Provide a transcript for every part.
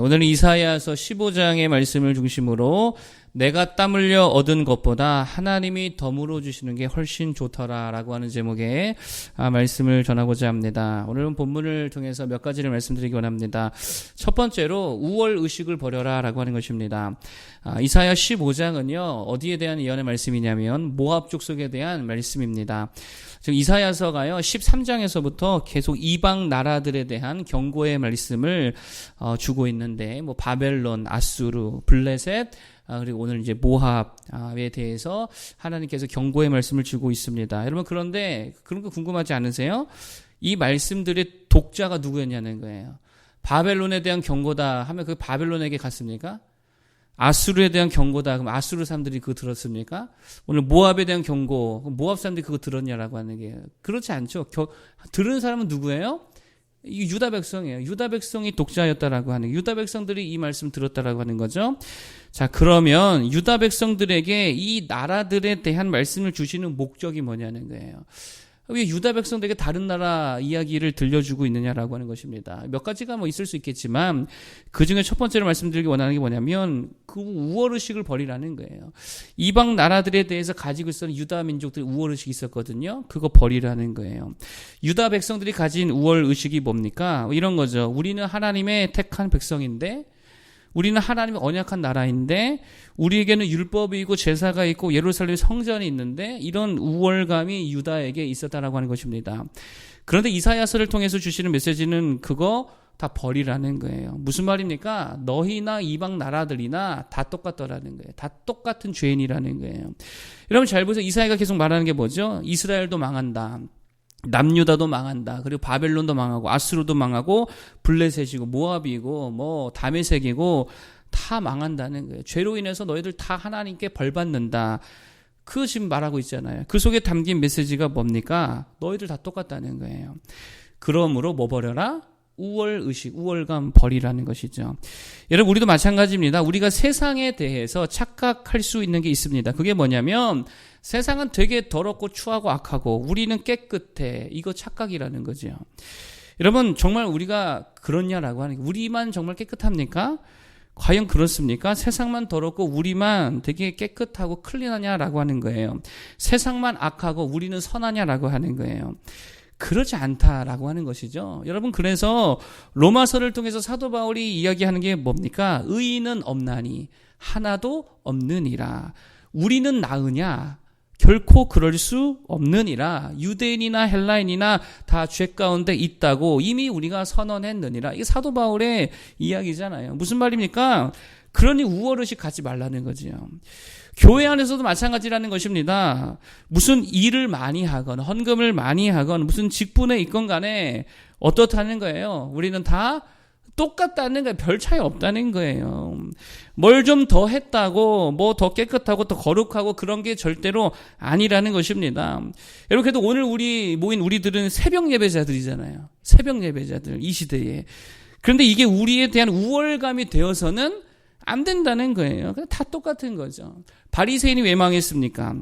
오늘은 이사야서 15장의 말씀을 중심으로 내가 땀 흘려 얻은 것보다 하나님이 덤으로 주시는 게 훨씬 좋더라라고 하는 제목의 말씀을 전하고자 합니다. 오늘은 본문을 통해서 몇 가지를 말씀드리기 원합니다. 첫 번째로 우월 의식을 버려라라고 하는 것입니다. 이사야 15장은요. 어디에 대한 예언의 말씀이냐면 모압 족속에 대한 말씀입니다. 즉 이사야서가요 13장에서부터 계속 이방 나라들에 대한 경고의 말씀을 주고 있는데 뭐 바벨론, 아수르, 블레셋 그리고 오늘 이제 모압에 대해서 하나님께서 경고의 말씀을 주고 있습니다. 여러분 그런데 그런 거 궁금하지 않으세요? 이 말씀들의 독자가 누구였냐는 거예요. 바벨론에 대한 경고다 하면 그 바벨론에게 갔습니까? 아수르에 대한 경고다 그럼 아수르 사람들이 그거 들었습니까? 오늘 모압에 대한 경고 모압 사람들이 그거 들었냐라고 하는 게 그렇지 않죠. 들은 사람은 누구예요? 이 유다 백성이에요. 유다 백성이 독자였다라고 하는 유다 백성들이 이 말씀 들었다라고 하는 거죠. 자, 그러면 유다 백성들에게 이 나라들에 대한 말씀을 주시는 목적이 뭐냐는 거예요. 왜 유다 백성들에게 다른 나라 이야기를 들려주고 있느냐라고 하는 것입니다. 몇 가지가 뭐 있을 수 있겠지만 그 중에 첫 번째로 말씀드리기 원하는 게 뭐냐면 그 우월의식을 버리라는 거예요. 이방 나라들에 대해서 가지고 있었던 유다 민족들이 우월의식이 있었거든요. 그거 버리라는 거예요. 유다 백성들이 가진 우월의식이 뭡니까? 이런 거죠. 우리는 하나님의 택한 백성인데 우리는 하나님의 언약한 나라인데 우리에게는 율법이 있고 제사가 있고 예루살렘 성전이 있는데 이런 우월감이 유다에게 있었다라고 하는 것입니다. 그런데 이사야서를 통해서 주시는 메시지는 그거 다 버리라는 거예요. 무슨 말입니까? 너희나 이방 나라들이나 다 똑같더라는 거예요. 다 똑같은 죄인이라는 거예요. 여러분 잘 보세요. 이사야가 계속 말하는 게 뭐죠? 이스라엘도 망한다. 남유다도 망한다. 그리고 바벨론도 망하고 아수르도 망하고 블레셋이고 모압이고 뭐 다메섹이고 다 망한다는 거예요. 죄로 인해서 너희들 다 하나님께 벌 받는다. 그거 지금 말하고 있잖아요. 그 속에 담긴 메시지가 뭡니까? 너희들 다 똑같다는 거예요. 그러므로 뭐 버려라? 우월의식, 우월감 버리라는 것이죠. 여러분 우리도 마찬가지입니다. 우리가 세상에 대해서 착각할 수 있는 게 있습니다. 그게 뭐냐면 세상은 되게 더럽고 추하고 악하고 우리는 깨끗해. 이거 착각이라는 거죠. 여러분 정말 우리가 그렇냐라고 하는 게 우리만 정말 깨끗합니까? 과연 그렇습니까? 세상만 더럽고 우리만 되게 깨끗하고 클린하냐라고 하는 거예요. 세상만 악하고 우리는 선하냐라고 하는 거예요. 그렇지 않다라고 하는 것이죠. 여러분 그래서 로마서를 통해서 사도 바울이 이야기하는 게 뭡니까? 의인은 없나니 하나도 없느니라. 우리는 나으냐? 결코 그럴 수 없느니라. 유대인이나 헬라인이나 다 죄 가운데 있다고 이미 우리가 선언했느니라. 이게 사도 바울의 이야기잖아요. 무슨 말입니까? 그러니 우월의식 갖지 말라는 거지요. 교회 안에서도 마찬가지라는 것입니다. 무슨 일을 많이 하건 헌금을 많이 하건 무슨 직분에 있건 간에 어떻다는 거예요. 우리는 다 똑같다는 거예요. 별 차이 없다는 거예요. 뭘 좀 더 했다고 뭐 더 깨끗하고 더 거룩하고 그런 게 절대로 아니라는 것입니다. 여러분 그래도 오늘 모인 우리들은 새벽 예배자들이잖아요. 새벽 예배자들 이 시대에. 그런데 이게 우리에 대한 우월감이 되어서는 안 된다는 거예요. 다 똑같은 거죠. 바리새인이 왜 망했습니까?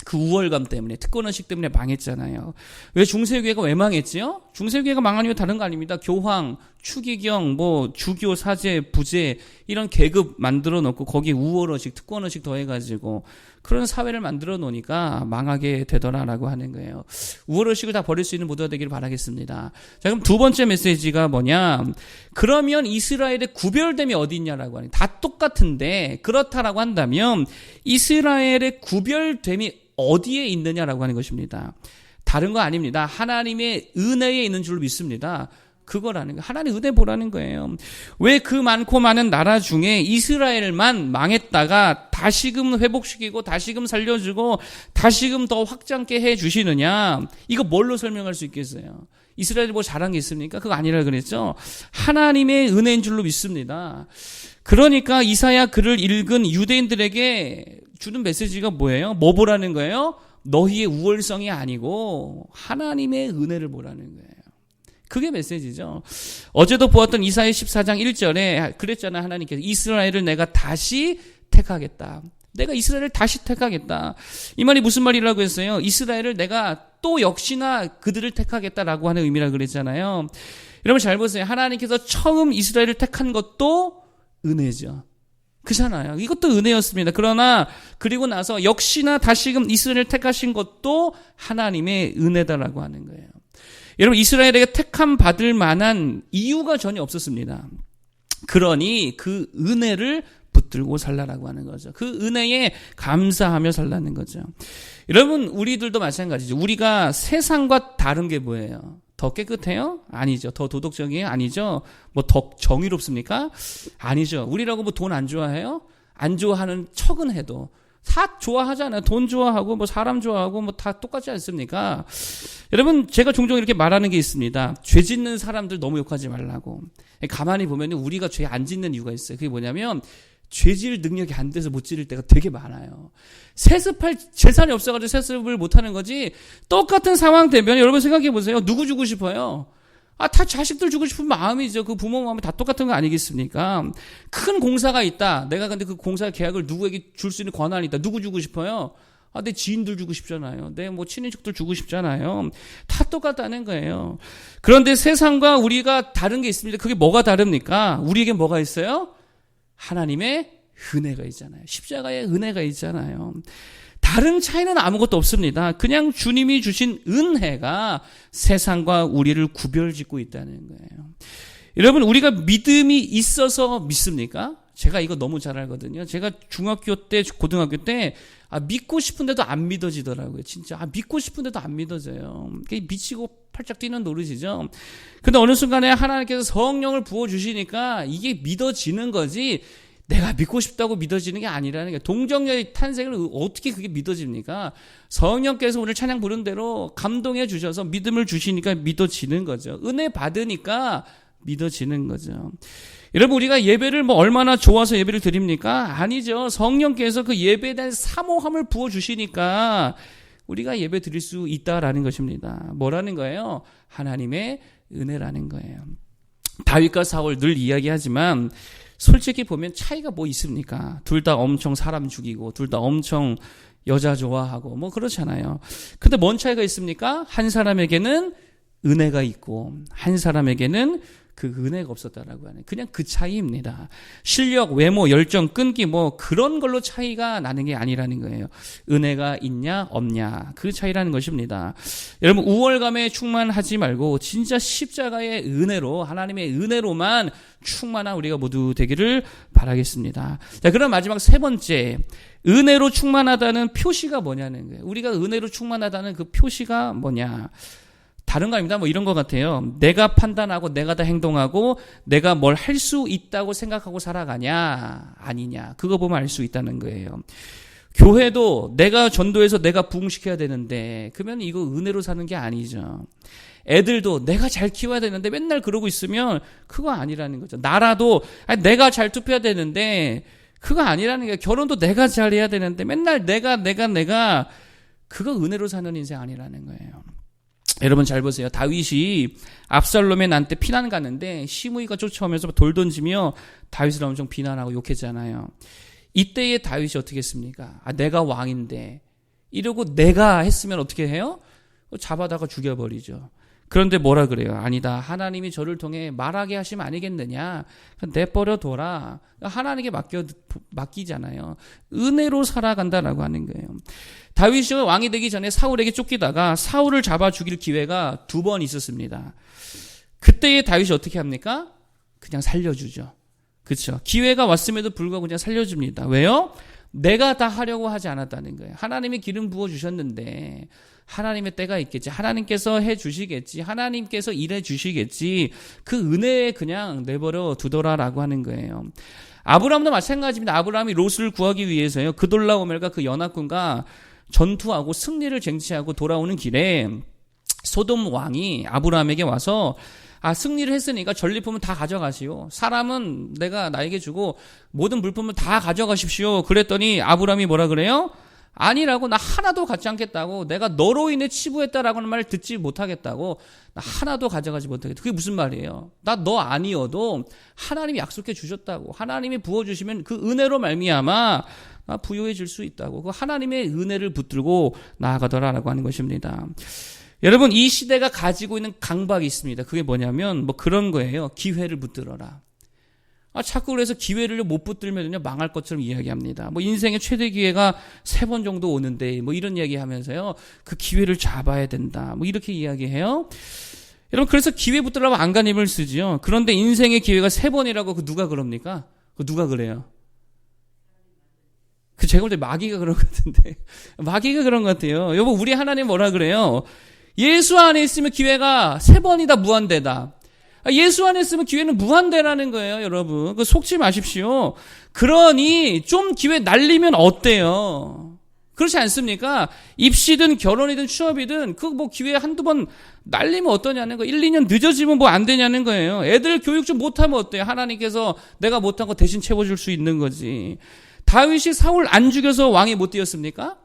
그 우월감 때문에 특권의식 때문에 망했잖아요. 왜 중세교회가 왜 망했지요? 중세교회가 망한 이유 다른 거 아닙니다. 교황, 추기경, 뭐 주교, 사제, 부제 이런 계급 만들어 놓고 거기에 우월의식, 특권의식 더해가지고 그런 사회를 만들어 놓으니까 망하게 되더라라고 하는 거예요. 우월의식을 다 버릴 수 있는 모두가 되기를 바라겠습니다. 자 그럼 두 번째 메시지가 뭐냐? 그러면 이스라엘의 구별됨이 어디 있냐라고 하는 다 똑같은데 그렇다라고 한다면 이스라엘의 구별됨이 어디에 있느냐라고 하는 것입니다. 다른 거 아닙니다. 하나님의 은혜에 있는 줄로 믿습니다. 그거라는 거. 하나님 은혜 보라는 거예요. 왜 그 많고 많은 나라 중에 이스라엘만 망했다가 다시금 회복시키고 다시금 살려주고 다시금 더 확장케 해주시느냐? 이거 뭘로 설명할 수 있겠어요? 이스라엘이 뭐 잘한 게 있습니까? 그거 아니라 그랬죠. 하나님의 은혜인 줄로 믿습니다. 그러니까 이사야 글을 읽은 유대인들에게 주는 메시지가 뭐예요? 뭐 보라는 거예요? 너희의 우월성이 아니고 하나님의 은혜를 보라는 거예요. 그게 메시지죠. 어제도 보았던 이사야 14장 1절에 그랬잖아요. 하나님께서 이스라엘을 내가 다시 택하겠다. 내가 이스라엘을 다시 택하겠다. 이 말이 무슨 말이라고 했어요? 이스라엘을 내가 또 역시나 그들을 택하겠다라고 하는 의미라고 그랬잖아요. 여러분 잘 보세요. 하나님께서 처음 이스라엘을 택한 것도 은혜죠. 그잖아요. 이것도 은혜였습니다. 그러나 그리고 나서 역시나 다시금 이스라엘을 택하신 것도 하나님의 은혜다라고 하는 거예요. 여러분 이스라엘에게 택함 받을 만한 이유가 전혀 없었습니다. 그러니 그 은혜를 붙들고 살라라고 하는 거죠. 그 은혜에 감사하며 살라는 거죠. 여러분 우리들도 마찬가지죠. 우리가 세상과 다른 게 뭐예요? 더 깨끗해요? 아니죠. 더 도덕적이에요? 아니죠. 뭐 더 정의롭습니까? 아니죠. 우리라고 뭐 돈 안 좋아해요? 안 좋아하는 척은 해도 다 좋아하잖아요. 돈 좋아하고 뭐 사람 좋아하고 뭐 다 똑같지 않습니까? 여러분 제가 종종 이렇게 말하는 게 있습니다. 죄 짓는 사람들 너무 욕하지 말라고. 가만히 보면 우리가 죄 안 짓는 이유가 있어요. 그게 뭐냐면 죄 지을 능력이 안 돼서 못 지을 때가 되게 많아요. 세습할 재산이 없어가지고 세습을 못하는 거지. 똑같은 상황 되면 여러분 생각해 보세요. 누구 주고 싶어요? 다 자식들 주고 싶은 마음이죠. 그 부모 마음이 다 똑같은 거 아니겠습니까? 큰 공사가 있다. 내가 근데 그 공사 계약을 누구에게 줄 수 있는 권한이 있다. 누구 주고 싶어요? 내 지인들 주고 싶잖아요. 내 뭐 친인척들 주고 싶잖아요. 다 똑같다는 거예요. 그런데 세상과 우리가 다른 게 있습니다. 그게 뭐가 다릅니까? 우리에게 뭐가 있어요? 하나님의 은혜가 있잖아요. 십자가의 은혜가 있잖아요. 다른 차이는 아무것도 없습니다. 그냥 주님이 주신 은혜가 세상과 우리를 구별짓고 있다는 거예요. 여러분 우리가 믿음이 있어서 믿습니까? 제가 이거 너무 잘 알거든요. 제가 중학교 때 고등학교 때 믿고 싶은데도 안 믿어지더라고요. 진짜 믿고 싶은데도 안 믿어져요. 미치고 팔짝 뛰는 노릇이죠. 근데 어느 순간에 하나님께서 성령을 부어주시니까 이게 믿어지는 거지 내가 믿고 싶다고 믿어지는 게 아니라는 게 동정녀의 탄생을 어떻게 그게 믿어집니까? 성령께서 오늘 찬양 부른 대로 감동해 주셔서 믿음을 주시니까 믿어지는 거죠. 은혜 받으니까 믿어지는 거죠. 여러분 우리가 예배를 뭐 얼마나 좋아서 예배를 드립니까? 아니죠. 성령께서 그 예배에 대한 사모함을 부어주시니까 우리가 예배 드릴 수 있다라는 것입니다. 뭐라는 거예요? 하나님의 은혜라는 거예요. 다윗과 사울 늘 이야기하지만 솔직히 보면 차이가 뭐 있습니까? 둘 다 엄청 사람 죽이고 둘 다 엄청 여자 좋아하고 뭐 그렇잖아요. 근데 뭔 차이가 있습니까? 한 사람에게는 은혜가 있고 한 사람에게는 그 은혜가 없었다라고 하는 그냥 그 차이입니다. 실력, 외모, 열정, 끈기 뭐 그런 걸로 차이가 나는 게 아니라는 거예요. 은혜가 있냐 없냐 그 차이라는 것입니다. 여러분 우월감에 충만하지 말고 진짜 십자가의 은혜로 하나님의 은혜로만 충만한 우리가 모두 되기를 바라겠습니다. 자, 그럼 마지막 세 번째 은혜로 충만하다는 표시가 뭐냐는 거예요. 우리가 은혜로 충만하다는 그 표시가 뭐냐? 다른 거 아닙니다. 뭐 이런 것 같아요. 내가 판단하고 내가 다 행동하고 내가 뭘 할 수 있다고 생각하고 살아가냐 아니냐 그거 보면 알 수 있다는 거예요. 교회도 내가 전도해서 내가 부흥시켜야 되는데 그러면 이거 은혜로 사는 게 아니죠. 애들도 내가 잘 키워야 되는데 맨날 그러고 있으면 그거 아니라는 거죠. 나라도 내가 잘 투표해야 되는데 그거 아니라는 거예요. 결혼도 내가 잘해야 되는데 맨날 내가 그거 은혜로 사는 인생 아니라는 거예요. 여러분 잘 보세요. 다윗이 압살롬의 난때 피난 가는데 시므이가 쫓아오면서 돌 던지며 다윗을 엄청 비난하고 욕했잖아요. 이때의 다윗이 어떻게 했습니까? 내가 왕인데 이러고 내가 했으면 어떻게 해요? 잡아다가 죽여버리죠. 그런데 뭐라 그래요? 아니다. 하나님이 저를 통해 말하게 하시면 아니겠느냐. 내버려둬라. 하나님께 맡기잖아요. 은혜로 살아간다라고 하는 거예요. 다윗이 왕이 되기 전에 사울에게 쫓기다가 사울을 잡아 죽일 기회가 2번 있었습니다. 그때의 다윗이 어떻게 합니까? 그냥 살려주죠. 그렇죠. 기회가 왔음에도 불구하고 그냥 살려줍니다. 왜요? 내가 다 하려고 하지 않았다는 거예요. 하나님이 기름 부어주셨는데 하나님의 때가 있겠지. 하나님께서 해주시겠지. 하나님께서 일해주시겠지. 그 은혜에 그냥 내버려 두더라라고 하는 거예요. 아브라함도 마찬가지입니다. 아브라함이 롯을 구하기 위해서요. 그돌라오멜과 그 연합군과 전투하고 승리를 쟁취하고 돌아오는 길에 소돔 왕이 아브라함에게 와서 승리를 했으니까 전리품은 다 가져가시오. 사람은 내가 나에게 주고 모든 물품을 다 가져가십시오. 그랬더니 아브라함이 뭐라 그래요? 아니라고. 나 하나도 갖지 않겠다고. 내가 너로 인해 치부했다라고는 말을 듣지 못하겠다고. 나 하나도 가져가지 못하겠다. 그게 무슨 말이에요? 나 너 아니어도 하나님이 약속해 주셨다고. 하나님이 부어주시면 그 은혜로 말미암아 부유해질 수 있다고. 그 하나님의 은혜를 붙들고 나아가더라라고 하는 것입니다. 여러분, 이 시대가 가지고 있는 강박이 있습니다. 그게 뭐냐면 뭐 그런 거예요. 기회를 붙들어라. 자꾸 그래서 기회를 못 붙들면요 망할 것처럼 이야기합니다. 뭐 인생의 최대 기회가 3번 정도 오는데 뭐 이런 이야기 하면서요. 그 기회를 잡아야 된다. 뭐 이렇게 이야기해요. 여러분, 그래서 기회 붙들려면 안간힘을 쓰지요. 그런데 인생의 기회가 3번이라고 그 누가 그럽니까? 그 누가 그래요? 제가 볼 때 마귀가 그런 것 같은데. 마귀가 그런 것 같아요. 여보, 우리 하나님 뭐라 그래요? 예수 안에 있으면 기회가 3번이다 무한대다. 예수 안에 있으면 기회는 무한대라는 거예요, 여러분. 속지 마십시오. 그러니 좀 기회 날리면 어때요? 그렇지 않습니까? 입시든 결혼이든 취업이든 그 뭐 기회 한두 번 날리면 어떠냐는 거. 1, 2년 늦어지면 뭐 안 되냐는 거예요. 애들 교육 좀 못하면 어때요? 하나님께서 내가 못한 거 대신 채워줄 수 있는 거지. 다윗이 사울 안 죽여서 왕이 못 되었습니까?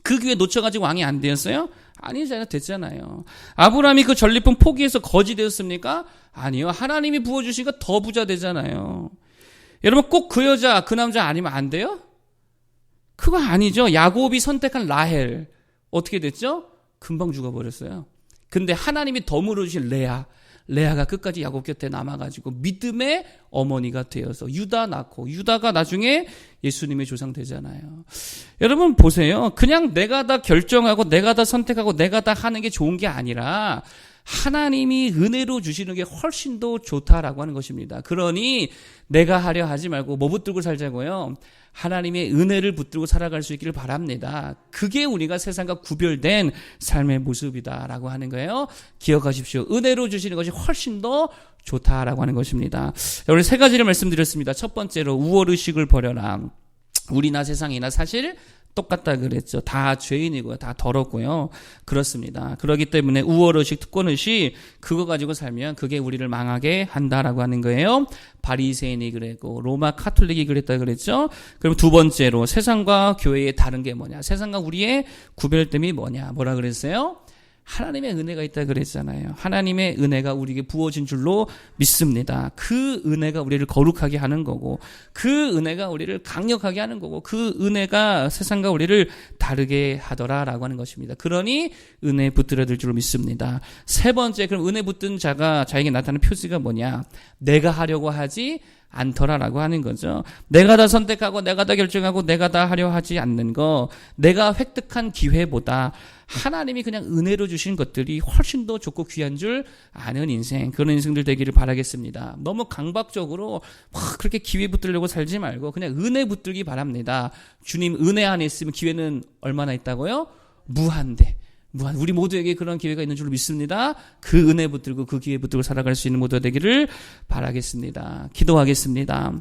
그 기회 놓쳐가지고 왕이 안 되었어요? 아니잖아요. 됐잖아요. 아브라함이 그 전리품 포기해서 거지 되었습니까? 아니요. 하나님이 부어주시니까 더 부자 되잖아요. 여러분, 꼭 그 여자, 그 남자 아니면 안 돼요? 그거 아니죠. 야곱이 선택한 라헬. 어떻게 됐죠? 금방 죽어버렸어요. 근데 하나님이 덤으로 주신 레아가 끝까지 야곱 곁에 남아가지고 믿음의 어머니가 되어서 유다 낳고 유다가 나중에 예수님의 조상 되잖아요. 여러분 보세요. 그냥 내가 다 결정하고 내가 다 선택하고 내가 다 하는 게 좋은 게 아니라 하나님이 은혜로 주시는 게 훨씬 더 좋다라고 하는 것입니다. 그러니 내가 하려 하지 말고 뭐 붙들고 살자고요? 하나님의 은혜를 붙들고 살아갈 수 있기를 바랍니다. 그게 우리가 세상과 구별된 삶의 모습이다라고 하는 거예요. 기억하십시오. 은혜로 주시는 것이 훨씬 더 좋다라고 하는 것입니다. 오늘 3가지를 말씀드렸습니다. 첫 번째로 우월의식을 버려라. 우리나 세상이나 사실 똑같다 그랬죠. 다 죄인이고요. 다 더럽고요. 그렇습니다. 그렇기 때문에 우월의식, 특권의식 그거 가지고 살면 그게 우리를 망하게 한다라고 하는 거예요. 바리새인이 그랬고 로마 카톨릭이 그랬다 그랬죠. 그럼 두 번째로 세상과 교회의 다른 게 뭐냐. 세상과 우리의 구별됨이 뭐냐. 뭐라 그랬어요? 하나님의 은혜가 있다 그랬잖아요. 하나님의 은혜가 우리에게 부어진 줄로 믿습니다. 그 은혜가 우리를 거룩하게 하는 거고 그 은혜가 우리를 강력하게 하는 거고 그 은혜가 세상과 우리를 다르게 하더라라고 하는 것입니다. 그러니 은혜 붙들어야 될 줄로 믿습니다. 3번째, 그럼 은혜 붙든 자가 자에게 나타나는 표지가 뭐냐? 내가 하려고 하지 않더라라고 하는 거죠. 내가 다 선택하고 내가 다 결정하고 내가 다 하려 하지 않는 거, 내가 획득한 기회보다 하나님이 그냥 은혜로 주신 것들이 훨씬 더 좋고 귀한 줄 아는 인생, 그런 인생들 되기를 바라겠습니다. 너무 강박적으로 막 그렇게 기회 붙들려고 살지 말고 그냥 은혜 붙들기 바랍니다. 주님 은혜 안에 있으면 기회는 얼마나 있다고요? 무한대. 우리 모두에게 그런 기회가 있는 줄로 믿습니다. 그 은혜 붙들고 그 기회 붙들고 살아갈 수 있는 모두가 되기를 바라겠습니다. 기도하겠습니다.